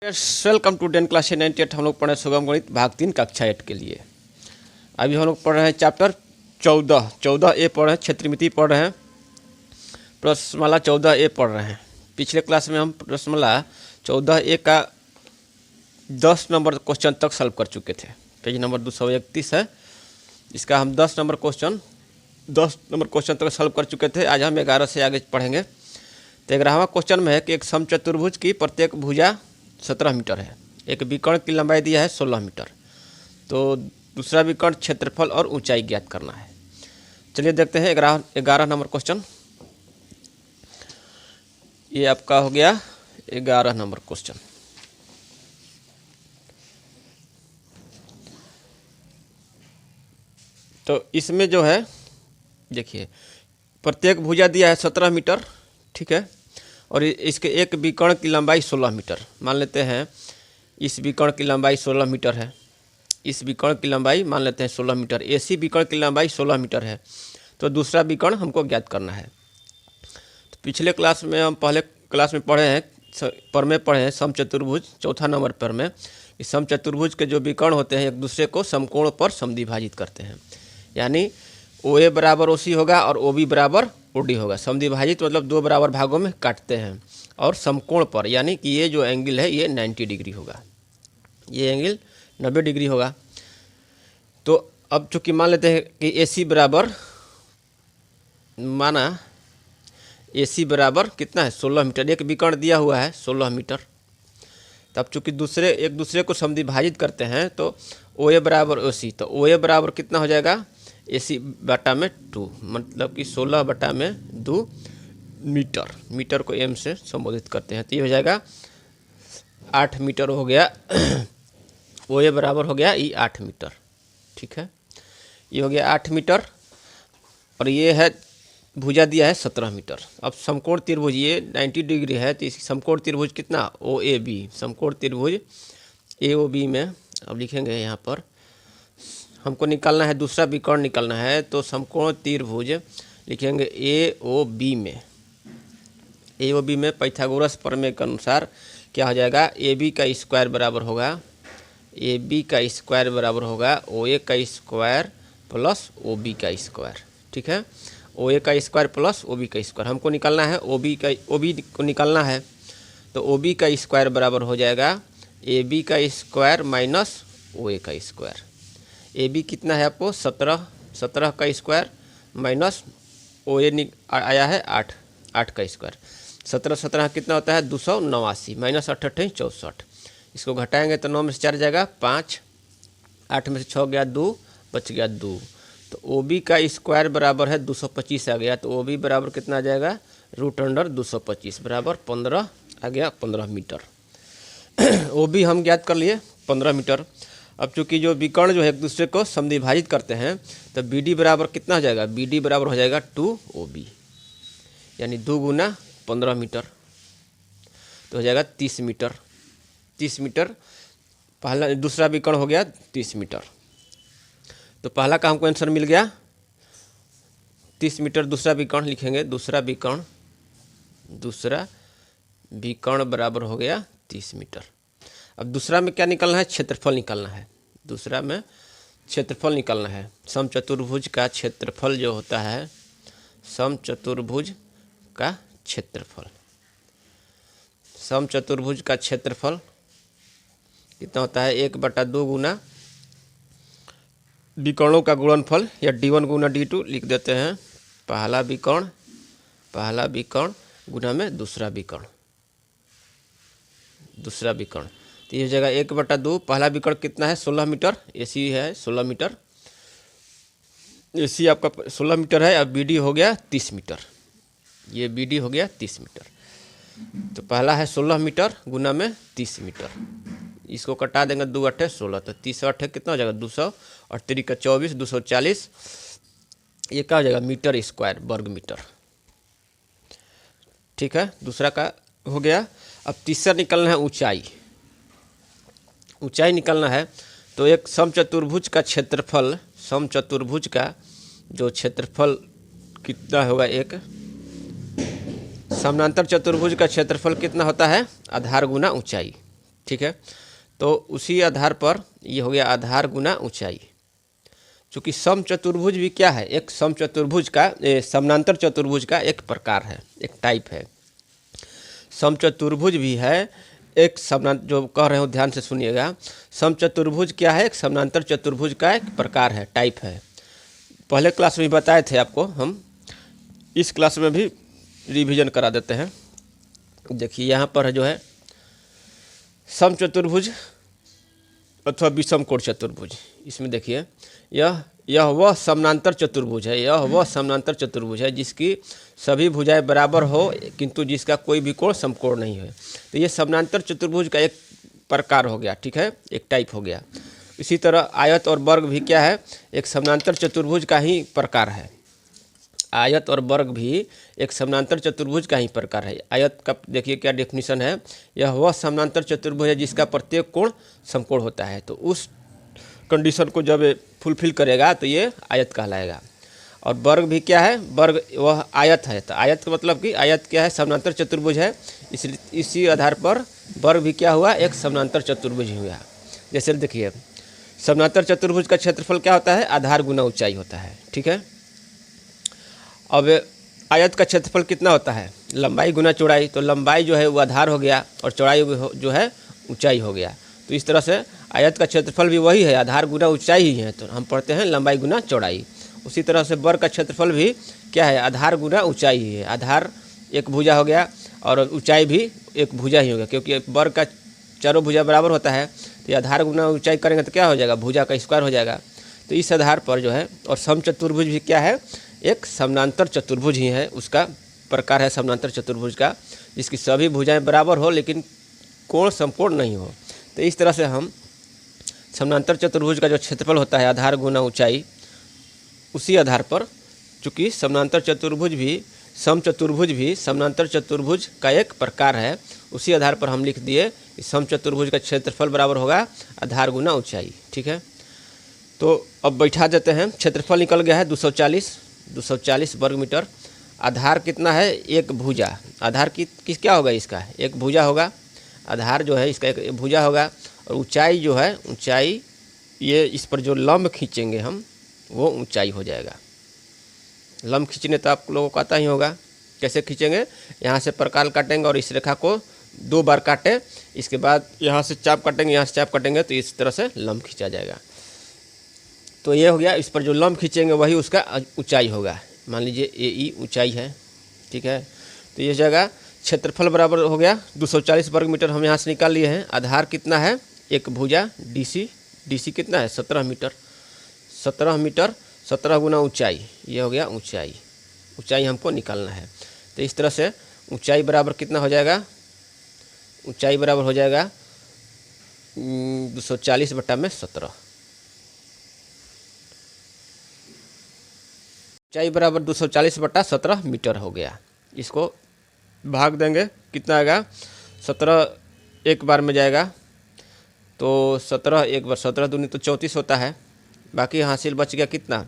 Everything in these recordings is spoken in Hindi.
Welcome to 10 class 98। हम लोग पढ़ रहे हैं सुगम गणित भाग 3 कक्षा 8 के लिए। अभी हम लोग पढ़ रहे हैं चैप्टर 14 ए पढ़ रहे हैं, क्षेत्रमिति पढ़ रहे हैं, प्रश्नमाला 14 ए पढ़ रहे हैं। पिछले क्लास में हम प्रश्नमाला 14 ए का 10 नंबर क्वेश्चन तक सॉल्व कर चुके थे। पेज नंबर 231 है, इसका हम 10 नंबर क्वेश्चन तक सॉल्व कर चुके थे। आज हम 11 से आगे पढ़ेंगे। तो 11वां क्वेश्चन में है कि एक समचतुर्भुज की प्रत्येक भुजा 17 मीटर है, एक विकर्ण की लंबाई दिया है 16 मीटर, तो दूसरा विकर्ण क्षेत्रफल और ऊंचाई ज्ञात करना है। चलिए देखते हैं 11 नंबर क्वेश्चन। ये आपका हो गया 11 नंबर क्वेश्चन। तो इसमें जो है देखिए, प्रत्येक भुजा दिया है 17 मीटर, ठीक है, और इसके एक विकर्ण की लंबाई 16 मीटर। मान लेते हैं इस विकर्ण की लंबाई 16 मीटर है, इस विकर्ण की लंबाई मान लेते हैं 16 मीटर, ऐसी विकर्ण की लंबाई 16 मीटर है, तो दूसरा विकर्ण हमको ज्ञात करना है। तो पिछले क्लास में हम पहले क्लास में पढ़े हैं समचतुर्भुज, चौथा नंबर पर में इस समचतुर्भुज के जो विकर्ण होते हैं एक दूसरे को समकोण पर समद्विभाजित करते हैं, यानी ओ ए बराबर ओ सी होगा और ओ बी बराबर ओ डी होगा। समद्विभाजित मतलब दो बराबर भागों में काटते हैं, और समकोण पर यानी कि ये जो एंगल है ये 90 डिग्री होगा, ये एंगल 90 डिग्री होगा। तो अब चूँकि मान लेते हैं कि ए सी बराबर, माना ए सी बराबर कितना है 16 मीटर, एक विकर्ण दिया हुआ है 16 मीटर। तब चूँकि एक दूसरे को समद्विभाजित करते हैं तो ओ ए बराबर ओ सी, तो ओ ए बराबर कितना हो जाएगा ए सी बटा में 2, मतलब कि 16 बटा में 2 मीटर। मीटर को एम से संबोधित करते हैं, तो ये हो जाएगा 8 मीटर हो गया। ओ ए बराबर हो गया ये 8 मीटर, ठीक है, ये हो गया 8 मीटर, और ये है भुजा दिया है 17 मीटर। अब समकोण त्रिभुज ये 90 डिग्री है, तो इस समकोण त्रिभुज कितना ओ ए बी, समकोण त्रिभुज ए ओ बी में अब लिखेंगे यहाँ पर हमको निकालना है, दूसरा विकर्ण निकालना है, तो समकोण त्रिभुज लिखेंगे ए ओ बी में पाइथागोरस प्रमेय के अनुसार क्या हो जाएगा, ए बी का स्क्वायर बराबर होगा ओ ए का स्क्वायर प्लस ओ बी का स्क्वायर, ठीक है, ओ ए का स्क्वायर प्लस ओ बी का स्क्वायर। हमको निकालना है ओ बी को निकालना है, तो ओ बी का स्क्वायर बराबर हो जाएगा ए बी का स्क्वायर माइनस ओ ए का स्क्वायर। ए बी कितना है आपको 17 का स्क्वायर माइनस ओ ए आया है 8 का स्क्वायर। 17 कितना होता है 289 माइनस 8 64। इसको घटाएंगे तो 9 में से 4 जाएगा 5, 8 में से 6 गया 2, बच गया 2, तो ओ बी का स्क्वायर बराबर है 225 आ गया, तो ओ बी बराबर कितना आ जाएगा √225 बराबर 15 आ गया, 15 मीटर। ओ बी हम ज्ञात कर लिए 15 मीटर। अब चूँकि जो विकर्ण जो है एक दूसरे को समद्विभाजित करते हैं, तो बी डी बराबर कितना हो जाएगा, बी डी बराबर हो जाएगा 2 ओ बी, यानी 2 गुना 15 मीटर, तो हो जाएगा 30 मीटर। 30 मीटर पहला, दूसरा विकर्ण हो गया 30 मीटर, तो पहला का हमको आंसर मिल गया 30 मीटर। दूसरा विकर्ण लिखेंगे, दूसरा विकर्ण बराबर हो गया 30 मीटर। अब दूसरा में क्या निकालना है, क्षेत्रफल निकालना है, दूसरा में क्षेत्रफल निकालना है। समचतुर्भुज का क्षेत्रफल जो होता है, समचतुर्भुज का क्षेत्रफल कितना होता है 1/2 गुना विकर्णों का गुणनफल, या d1 गुना d2 लिख देते हैं। पहला विकर्ण गुना में दूसरा विकर्ण, तो ये हो जाएगा 1/2। पहला विकर्ण कितना है 16 मीटर, ए सी है 16 मीटर, ए सी आपका 16 मीटर है। अब बी डी हो गया 30 मीटर, ये बी डी हो गया 30 मीटर। तो पहला है 16 मीटर गुना में 30 मीटर, इसको कटा देंगे 2 8 16, तो 30 8 कितना हो जाएगा 200, और 3 का 24 240, ये क्या हो जाएगा मीटर स्क्वायर, वर्ग मीटर, ठीक है। दूसरा का हो गया। अब तीसरा निकलना है ऊंचाई निकालना है, तो एक समचतुर्भुज का जो क्षेत्रफल कितना होगा, एक समानांतर चतुर्भुज का क्षेत्रफल कितना होता है, आधार गुना ऊंचाई, ठीक है। तो उसी आधार पर ये हो गया आधार गुना ऊंचाई। चूँकि समचतुर्भुज भी क्या है, एक समचतुर्भुज का समानांतर चतुर्भुज का एक प्रकार है, एक टाइप है। समचतुर्भुज भी है एक समानांतर, जो कह रहे हो ध्यान से सुनिएगा, समचतुर्भुज क्या है, एक समानांतर चतुर्भुज का एक प्रकार है, टाइप है। पहले क्लास में बताए थे आपको, हम इस क्लास में भी रिवीजन करा देते हैं। देखिए यहाँ पर जो है समचतुर्भुज अथवा विषम कोण चतुर्भुज, इसमें देखिए यह वह समानांतर चतुर्भुज है, यह वह समानांतर चतुर्भुज है जिसकी सभी भुजाएं बराबर हो किंतु जिसका कोई भी कोण समकोण नहीं है। तो ये समानांतर चतुर्भुज का एक प्रकार हो गया, ठीक है, एक टाइप हो गया। इसी तरह आयत और वर्ग भी क्या है, एक समानांतर चतुर्भुज का ही प्रकार है। आयत और वर्ग भी एक समानांतर चतुर्भुज का ही प्रकार है। आयत का देखिए क्या डेफिनेशन है, यह वह समानांतर चतुर्भुज है जिसका प्रत्येक कोण समकोण होता है। तो उस कंडीशन को जब फुलफिल करेगा तो ये आयत कहलाएगा। और वर्ग भी क्या है, वर्ग वह आयत है। तो आयत का मतलब कि आयत क्या है, समानांतर चतुर्भुज है, इसलिए इसी आधार पर वर्ग भी क्या हुआ, एक समानांतर चतुर्भुज ही हुआ। जैसे देखिए समानांतर चतुर्भुज का क्षेत्रफल क्या होता है, आधार गुना ऊंचाई होता है, ठीक है। अब आयत का क्षेत्रफल कितना होता है, लंबाई गुना चौड़ाई। तो लंबाई जो है वो आधार हो गया और चौड़ाई जो है ऊंचाई हो गया। तो इस तरह से आयत का क्षेत्रफल भी वही है, आधार गुना ऊंचाई ही है। तो हम पढ़ते हैं लंबाई गुना चौड़ाई। उसी तरह से वर्ग का क्षेत्रफल भी क्या है, आधार गुना ऊंचाई ही है। आधार एक भुजा हो गया और ऊंचाई भी एक भुजा ही हो गया, क्योंकि वर्ग का चारों भुजा बराबर होता है। तो आधार गुना ऊंचाई करेंगे तो क्या हो जाएगा, भुजा का स्क्वायर हो जाएगा। तो इस आधार पर जो है, और समचतुर्भुज भी क्या है, एक समानांतर चतुर्भुज ही है, उसका प्रकार है समानांतर चतुर्भुज का, जिसकी सभी भुजाएं बराबर हो लेकिन कोण समकोण नहीं हो। तो इस तरह से हम समानांतर चतुर्भुज का जो क्षेत्रफल होता है आधार गुना ऊंचाई, उसी आधार पर, चूँकि समानांतर चतुर्भुज भी समचतुर्भुज भी समानांतर चतुर्भुज का एक प्रकार है, उसी आधार पर हम लिख दिए कि समचतुर्भुज का क्षेत्रफल बराबर होगा आधार गुना ऊंचाई, ठीक है। तो अब बैठा देते हैं, क्षेत्रफल निकल गया है 240 वर्ग मीटर। आधार कितना है, एक भुजा। आधार किस क्या होगा, इसका एक भुजा होगा। आधार जो है इसका एक भुजा होगा। और ऊंचाई जो है, ऊंचाई ये इस पर जो लंब खींचेंगे हम, वो ऊंचाई हो जाएगा। लंब खींचने तो आप लोगों को आता ही होगा, कैसे खींचेंगे, यहाँ से प्रकाल काटेंगे और इस रेखा को 2 बार काटें, इसके बाद यहाँ से चाप काटेंगे, यहाँ से चाप काटेंगे, तो इस तरह से लंब खींचा जाएगा। तो ये हो गया, इस पर जो लंब खींचेंगे वही उसका ऊंचाई होगा। मान लीजिए AE ऊंचाई है, ठीक है। तो ये जगह क्षेत्रफल बराबर हो गया 240 वर्ग मीटर, हम यहाँ से निकाल लिए हैं। आधार कितना है, एक भुजा DC कितना है, 17 मीटर। 17 गुना ऊंचाई, ये हो गया ऊंचाई। ऊंचाई हमको निकालना है। तो इस तरह से ऊंचाई बराबर कितना हो जाएगा, ऊंचाई बराबर हो जाएगा 240/17। ऊंचाई बराबर 240/17 मीटर हो गया। इसको भाग देंगे, कितना आएगा, 17 एक बार में जाएगा, तो 17 एक बार, 17 दूनी तो 34 होता है। बाकी हासिल बच गया कितना,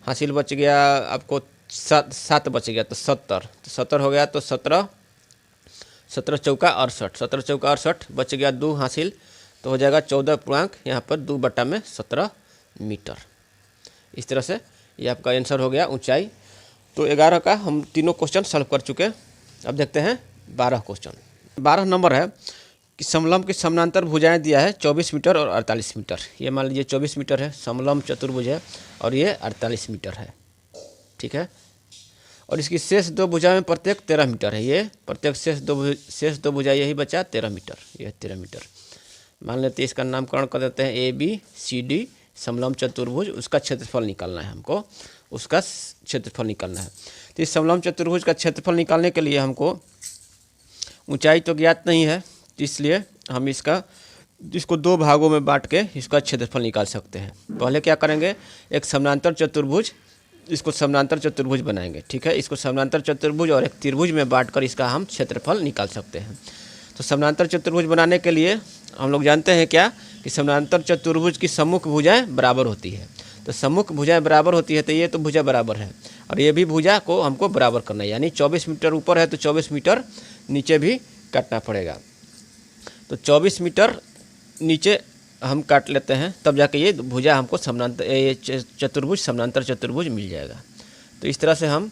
हासिल बच गया आपको 7 बच गया, तो 70। तो 70 हो गया, तो 17 चौका 68, 17 चौका 68, बच गया 2 हासिल, तो हो जाएगा 14 पूर्णांक यहाँ पर 2/17 मीटर। इस तरह से ये आपका आंसर हो गया ऊंचाई। तो 11 का हम तीनों क्वेश्चन सॉल्व कर चुके हैं। अब देखते हैं 12 क्वेश्चन। 12 नंबर है कि समलंब की समानांतर भुजाएं दिया है 24 मीटर और 48 मीटर। ये मान लीजिए 24 मीटर है, समलंब चतुर्भुज है, और ये 48 मीटर है, ठीक है। और इसकी शेष 2 भुजाएं में प्रत्येक 13 मीटर है। ये प्रत्येक शेष दो भुजाएं यही बचा 13 मीटर, ये 13 मीटर। मान लेते हैं इसका नामकरण कर देते हैं ABCD समलंब चतुर्भुज। उसका क्षेत्रफल निकालना है हमको, उसका क्षेत्रफल निकालना है। तो इस समलंब चतुर्भुज का क्षेत्रफल निकालने के लिए हमको ऊंचाई तो ज्ञात नहीं है, इसलिए हम इसको 2 भागों में बांट के इसका क्षेत्रफल निकाल सकते हैं। पहले क्या करेंगे, एक समानांतर चतुर्भुज, इसको समानांतर चतुर्भुज बनाएंगे, ठीक है। इसको समानांतर चतुर्भुज और एक त्रिभुज में बांटकर इसका हम क्षेत्रफल निकाल सकते हैं। तो समानांतर चतुर्भुज बनाने के लिए हम लोग जानते हैं क्या, कि समानांतर चतुर्भुज की सम्मुख भुजाएं बराबर होती है। तो सम्मुख भुजाएं बराबर होती है, तो ये तो भुजा बराबर है, और ये भी भुजा को हमको बराबर करना है। यानी 24 मीटर ऊपर है तो 24 मीटर नीचे भी काटना पड़ेगा। तो 24 मीटर नीचे हम काट लेते हैं, तब जाके ये भुजा हमको समानांतर, ये चतुर्भुज समानांतर चतुर्भुज मिल जाएगा। तो इस तरह से हम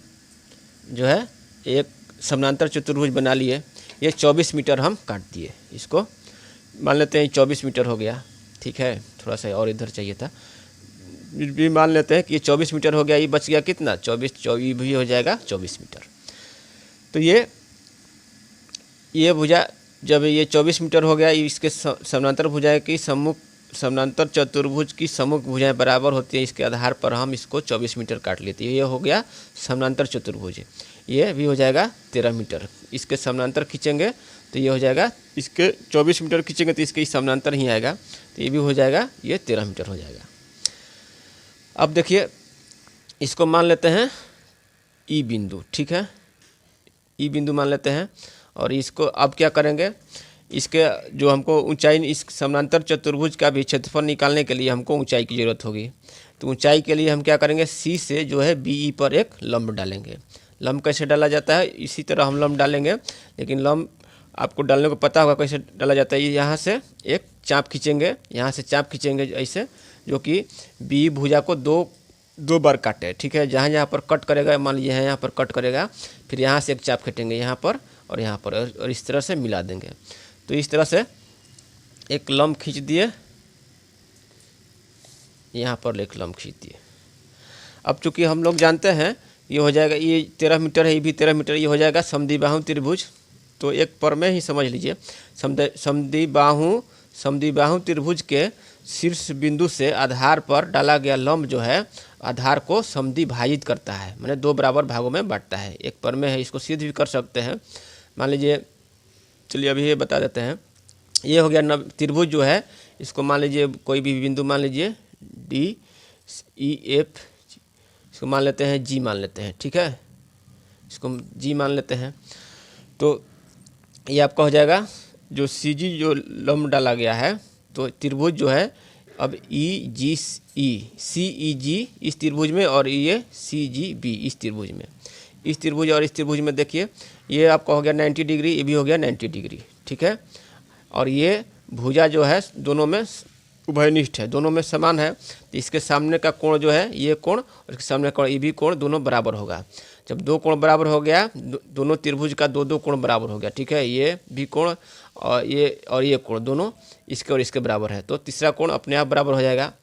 जो है एक समानांतर चतुर्भुज बना लिए। ये 24 मीटर हम काट दिए, इसको मान लेते हैं 24 मीटर हो गया, ठीक है। थोड़ा सा और इधर चाहिए था, भी मान लेते हैं कि ये 24 मीटर हो गया। ये बच गया कितना, 24 भी हो जाएगा 24 मीटर। तो ये भुजा जब ये 24 मीटर हो गया, इसके समानांतर भुजाएं की सम्मुख, समानांतर चतुर्भुज की सम्मुख भुजाएं बराबर होती है, इसके आधार पर हम इसको 24 मीटर काट लेते हैं। ये हो गया समानांतर चतुर्भुज। ये भी हो जाएगा 13 मीटर। इसके समानांतर खींचेंगे तो ये हो जाएगा, इसके 24 मीटर खींचेंगे तो इसके समानांतर ही आएगा, तो ये भी हो जाएगा, ये 13 मीटर हो जाएगा। अब देखिए, इसको मान लेते हैं ई बिंदु, ठीक है, ई बिंदु मान लेते हैं। और इसको अब क्या करेंगे, इसके जो हमको ऊंचाई, इस समानांतर चतुर्भुज का भी क्षेत्रफल निकालने के लिए हमको ऊंचाई की ज़रूरत होगी। तो ऊंचाई के लिए हम क्या करेंगे, सी से जो है बीई पर एक लंब डालेंगे। लंब कैसे डाला जाता है, इसी तरह हम लंब डालेंगे, लेकिन लंब आपको डालने को पता होगा कैसे डाला जाता है। यहाँ से एक चाप खींचेंगे, यहाँ से चाप खींचेंगे ऐसे, जो कि बी भुजा को दो बार काटे, ठीक है। जहाँ जहाँ पर कट करेगा, मान लीजिए यहाँ पर कट करेगा, फिर यहाँ से एक चाप खींचेंगे यहाँ पर और यहाँ पर, और इस तरह से मिला देंगे। तो इस तरह से एक लंब खींच दिए, यहाँ पर एक लंब खींच दिए। अब चूँकि हम लोग जानते हैं ये हो जाएगा, ये 13 मीटर है, ये भी 13 मीटर, ये हो जाएगा समद्विबाहु त्रिभुज। तो एक पर में ही समझ लीजिए, समद्विबाहु त्रिभुज के शीर्ष बिंदु से आधार पर डाला गया लंब जो है आधार को समद्विभाजित करता है, माने दो बराबर भागों में बांटता है। एक पर में है, इसको सिद्ध भी कर सकते हैं। मान लीजिए, चलिए अभी ये बता देते हैं। ये हो गया त्रिभुज जो है, इसको मान लीजिए कोई भी बिंदु मान लीजिए डी ई एफ, इसको मान लेते हैं जी मान लेते हैं, ठीक है, इसको जी मान लेते हैं। तो ये आपका हो जाएगा जो सी जी जो लंब डाला गया है, तो त्रिभुज जो है अब ई जी ई, सी ई जी इस त्रिभुज में और ये सी जी बी इस त्रिभुज में, इस त्रिभुज और इस त्रिभुज में देखिए ये आपका हो गया 90 डिग्री, ये भी हो गया 90 डिग्री, ठीक है। और ये भुजा जो है दोनों में उभयनिष्ठ है, दोनों में समान है। तो इसके सामने का कोण जो है ये कोण और इसके सामने कोण, ये भी कोण दोनों बराबर होगा। जब दो कोण बराबर हो गया, दोनों त्रिभुज का दो कोण बराबर हो गया, ठीक है। ये भी कोण और ये कोण दोनों इसके और इसके बराबर है, तो तीसरा कोण अपने आप बराबर हो जाएगा,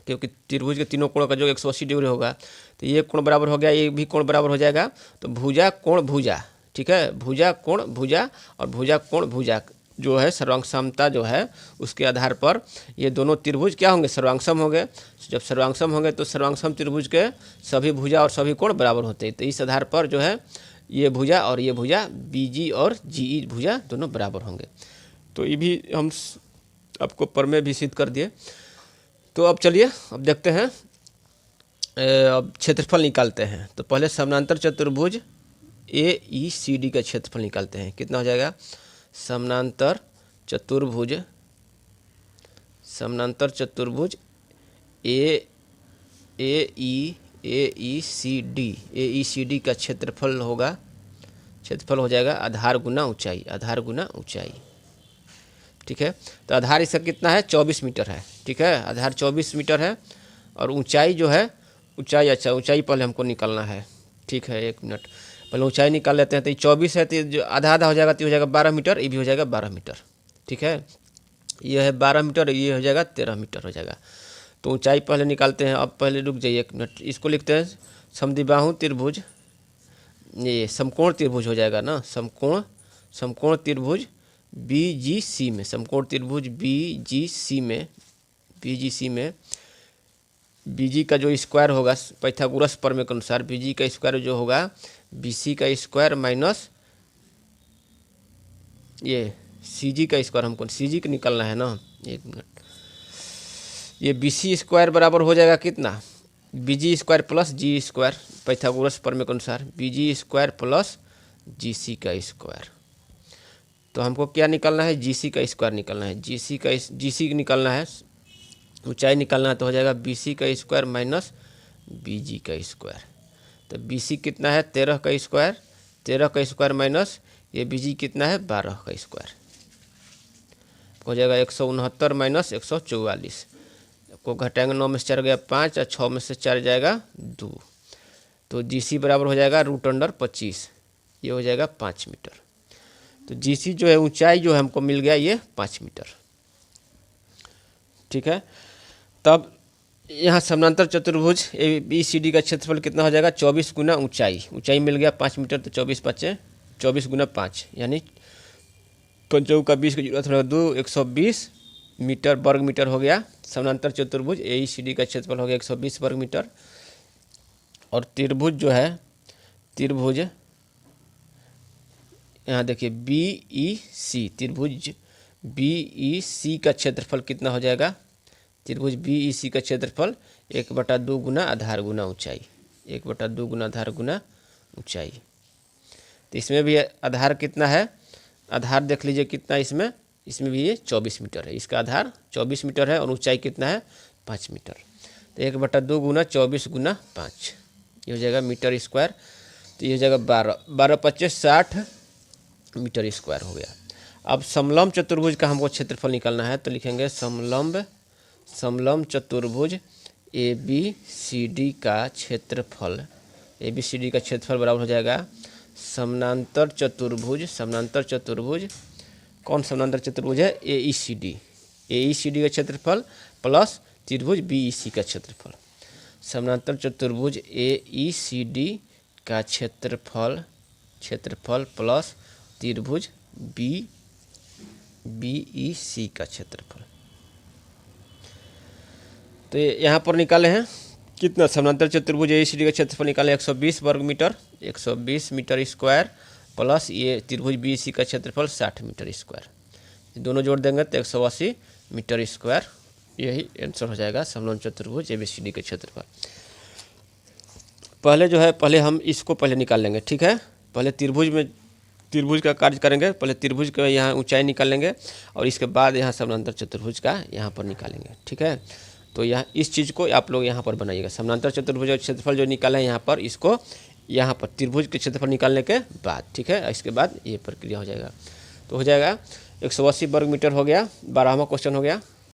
क्योंकि त्रिभुज के तीनों कोणों का जो 180 डिग्री होगा। तो ये कोण बराबर हो गया, ये भी कोण बराबर हो जाएगा। तो भुजा कोण भुजा, ठीक है, भुजा कोण भुजा और भुजा कोण भुजा जो है सर्वांग समता जो है, उसके आधार पर ये दोनों त्रिभुज क्या होंगे, सर्वांगसम होंगे। जब सर्वांगसम होंगे तो सर्वांगसम त्रिभुज के सभी भुजा और सभी कोण बराबर होते हैं। तो इस आधार पर जो है ये भुजा और ये भुजा बीजी और जीई भुजा दोनों बराबर होंगे। तो ये भी हम आपको प्रमेय भी सिद्ध कर दिए। तो अब चलिए अब देखते हैं, अब क्षेत्रफल निकालते हैं। तो पहले समानांतर चतुर्भुज ए ई सी डी का क्षेत्रफल निकालते हैं। कितना हो जाएगा, समानांतर चतुर्भुज ए ई सी डी का क्षेत्रफल होगा, क्षेत्रफल हो जाएगा आधार गुना ऊंचाई, आधार गुना ऊंचाई, ठीक है। तो आधार इसका कितना है, 24 मीटर है, ठीक है, आधार 24 मीटर है। और ऊंचाई जो है, ऊंचाई, अच्छा ऊंचाई पहले हमको निकालना है, ठीक है, 1 मिनट पहले ऊंचाई निकाल लेते हैं। तो ये 24 है, तो जो आधा आधा हो जाएगा तो ये हो जाएगा 12 मीटर, ये भी हो जाएगा 12 मीटर, ठीक है। ये है 12 मीटर, ये हो जाएगा 13 मीटर हो जाएगा। तो ऊंचाई पहले निकालते हैं। अब पहले रुक जाइए 1 मिनट, इसको लिखते हैं समद्विबाहु त्रिभुज, ये समकोण त्रिभुज हो जाएगा ना, समकोण त्रिभुज बी जी सी में, समकोण त्रिभुज बी जी सी में बीजी का जो स्क्वायर होगा पाइथागोरस प्रमेय के अनुसार, बीजी का स्क्वायर जो होगा बीसी का स्क्वायर माइनस ये सीजी का स्क्वायर, हमको सीजी का निकालना है ना, 1 मिनट। ये बीसी स्क्वायर बराबर हो जाएगा कितना, बीजी स्क्वायर प्लस जी स्क्वायर, पाइथागोरस प्रमेय के अनुसार बीजी स्क्वायर प्लस जीसी का स्क्वायर। तो हमको क्या निकालना है, जीसी का स्क्वायर निकालना है, जीसी निकालना है, ऊंचाई निकालना है। तो हो जाएगा बीसी का स्क्वायर माइनस बीजी का स्क्वायर। तो बीसी कितना है, 13 का स्क्वायर, 13 का स्क्वायर माइनस ये बीजी कितना है, 12 का स्क्वायर। हो जाएगा 169 माइनस 144 को घटाएंगे, 9 में से 4 गया 5 और 6 में से 4 जाएगा 2, तो GC बराबर हो जाएगा √25, ये हो जाएगा 5 मीटर। तो GC जो है ऊंचाई जो है हमको मिल गया ये 5 मीटर। ठीक है, तब यहाँ समानांतर चतुर्भुज ABCD का क्षेत्रफल कितना हो जाएगा 24 गुना ऊंचाई मिल गया 5 मीटर, तो 24 गुना 5 यानी 5 का 20 की जरूरत होगा 2, 120 मीटर वर्ग मीटर हो गया। समानांतर चतुर्भुज AECD का क्षेत्रफल हो गया 120 वर्ग मीटर। और त्रिभुज जो है त्रिभुज यहाँ देखिए BEC, त्रिभुज BEC का क्षेत्रफल कितना हो जाएगा, त्रिभुज BEC का क्षेत्रफल 1/2 गुना आधार गुना ऊंचाई, 1/2 गुना आधार गुना ऊंचाई। तो इसमें भी आधार कितना है, आधार देख लीजिए कितना इसमें भी ये 24 मीटर है, इसका आधार 24 मीटर है और ऊंचाई कितना है 5 मीटर। तो 1/2 गुना 24 गुना 5 ये हो जाएगा मीटर स्क्वायर। तो ये हो जाएगा 12 25 60 मीटर स्क्वायर हो गया। अब समलंब चतुर्भुज का हमको क्षेत्रफल निकालना है, तो लिखेंगे समलंब चतुर्भुज ABCD का क्षेत्रफल, ABCD का क्षेत्रफल बराबर हो जाएगा समानांतर चतुर्भुज कौन समानांतर चतुर्भुज है AECD का क्षेत्रफल प्लस त्रिभुज BEC का क्षेत्रफल। समानांतर चतुर्भुज AECD का क्षेत्रफल प्लस त्रिभुज BEC का क्षेत्रफल। तो यहाँ पर निकाले हैं कितना, समानांतर चतुर्भुज AECD का क्षेत्रफल निकाले 120 वर्ग मीटर, 120 मीटर स्क्वायर प्लस ये त्रिभुज BEC का क्षेत्रफल 60 मीटर स्क्वायर। दोनों जोड़ देंगे तो 180 मीटर स्क्वायर, यही आंसर हो जाएगा समलंब चतुर्भुज ABCD के क्षेत्रफल। पहले हम इसको पहले निकाल लेंगे। ठीक है, पहले त्रिभुज का कार्य करेंगे, पहले त्रिभुज का यहाँ ऊंचाई निकाल लेंगे और इसके बाद यहाँ समानांतर चतुर्भुज का यहाँ पर निकालेंगे। ठीक है, तो यहाँ इस चीज़ को आप लोग यहाँ पर बनाइएगा, समानांतर चतुर्भुज का क्षेत्रफल जो निकाला है यहाँ पर, इसको यहाँ पर त्रिभुज के क्षेत्रफल निकालने के बाद, ठीक है, इसके बाद ये प्रक्रिया हो जाएगा। तो हो जाएगा 180 वर्ग मीटर हो गया, 12वां क्वेश्चन हो गया।